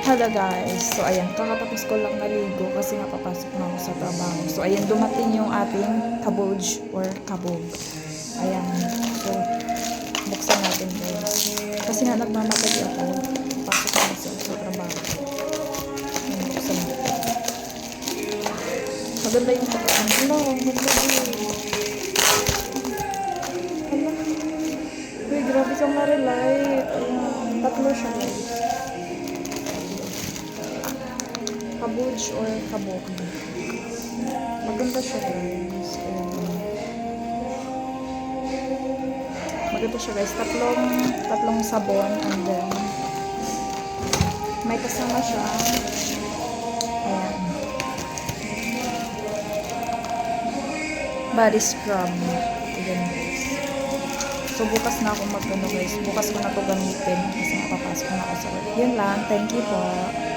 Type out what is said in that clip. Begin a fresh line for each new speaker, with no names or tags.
Hello guys, so ayan, kakatapos ko lang naligo kasi nga papasok na ako sa trabaho. So ayan, dumating yung ating kabuj or kabog. Ayan, so buksan natin guys. Kasi nga nagmamadali ako, pasok na sa trabaho. Ayan, buksan natin. Maganda yung pagkaan. Hello, ang ganda yun. Hala, uy, grabe siyang ma-relight. Ayan, tatlo siya guys. Kabuj or kabog. Maganda siya guys. Ayan. Maganda siya guys. Tatlong sabon and then may kasama siya. Ayan. Body scrub. Ayan guys. So bukas na ako magano guys. Bukas ko na to gamitin kasi napapasok na ako sa work. Yun lang. Thank you po.